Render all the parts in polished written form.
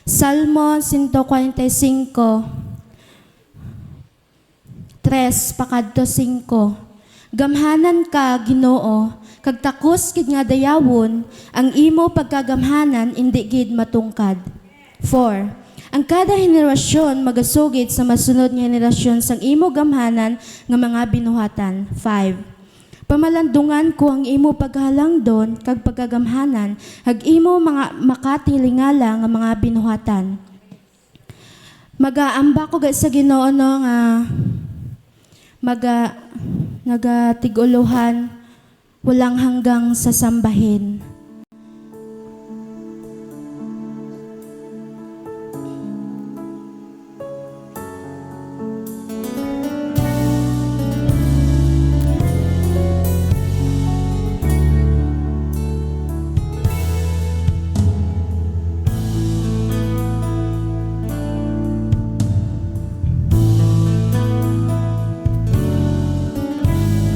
Salmo 145, 3 pakadto 5. Gamhanan ka, Ginoo, kag takos gid nga dayawon, ang imo pagkagamhanan indi gid matungkad. 4. Ang kada henerasyon magasugid sa masunod nga henerasyon sang imo gamhanan nga mga binuhatan. 5. Pamalandungan ko ang imo paghalangdon kag pagkagamhanan, hag imo mga makatilingala nga mga binuhatan. Magaamba ko sa Ginoo no nga nagatiguluhan walang hanggang sa sambahin.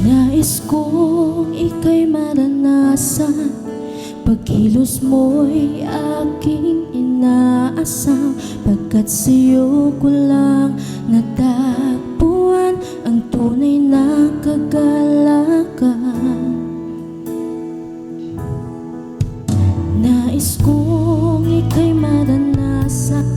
Nais kong ika'y maranasan, pagkilos mo'y aking inaasam, pagkat sa'yo ko lang natagpuan ang tunay na kagalakan. Nais kong ika'y maranasan,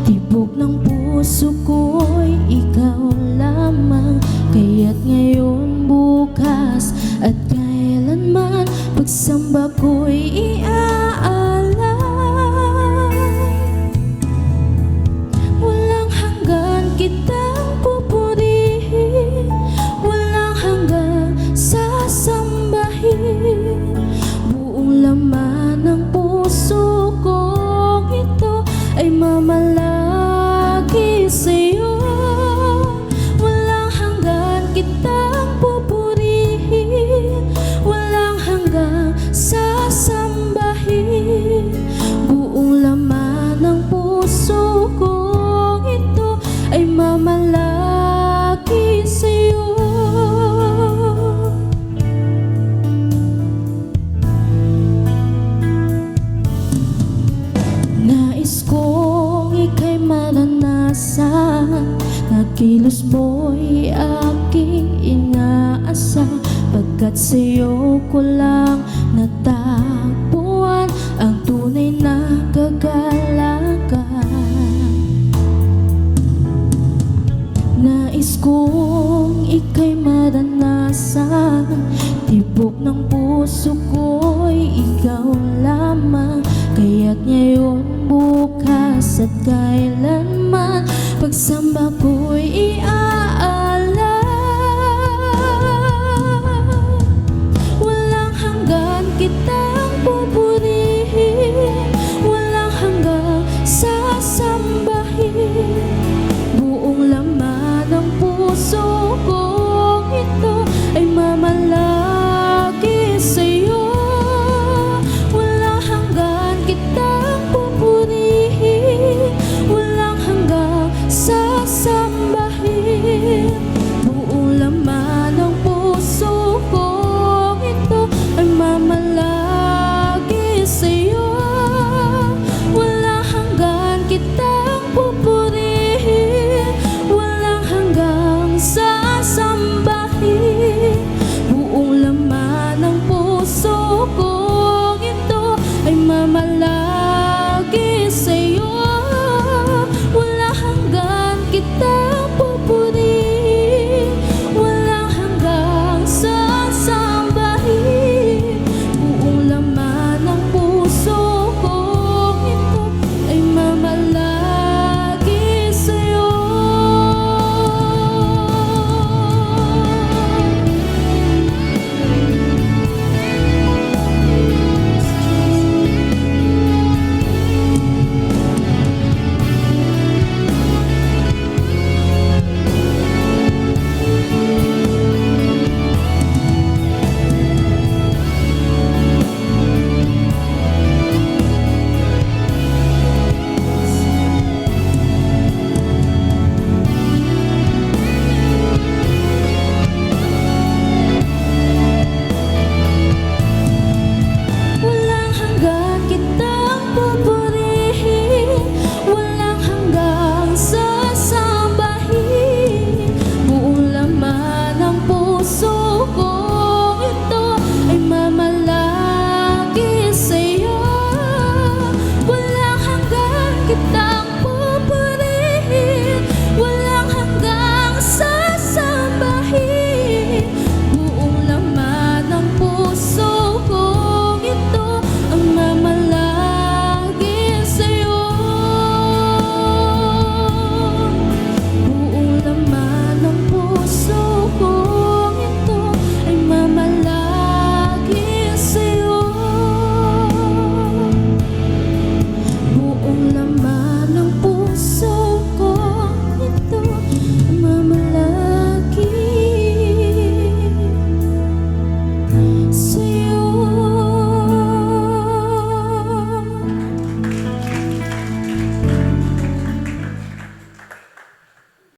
tibok ng puso ko'y ikaw lamang, kaya't ngayon, bukas at kailanman, pagsamba ko'y iaalay. Walang hanggan kitang pupurihin, walang hanggan sasambahin. Buong laman ng puso kong ito ay mamalagi sa'yo. Walang hanggan kitang pupurihin, walang hanggang sasambahin. Buong laman ng puso kong ito ay mamalagi sa'yo. Nais kong ika'y maranasan, nakilos mo'y aking inaasam, pagkat sa'yo ko lang natagpuan ang tunay na kagalakan. Nais kong ika'y maranasan, tibok ng puso ko'y ikaw lamang, kaya't ngayon, bukas at kailanman, pagsamba ko'y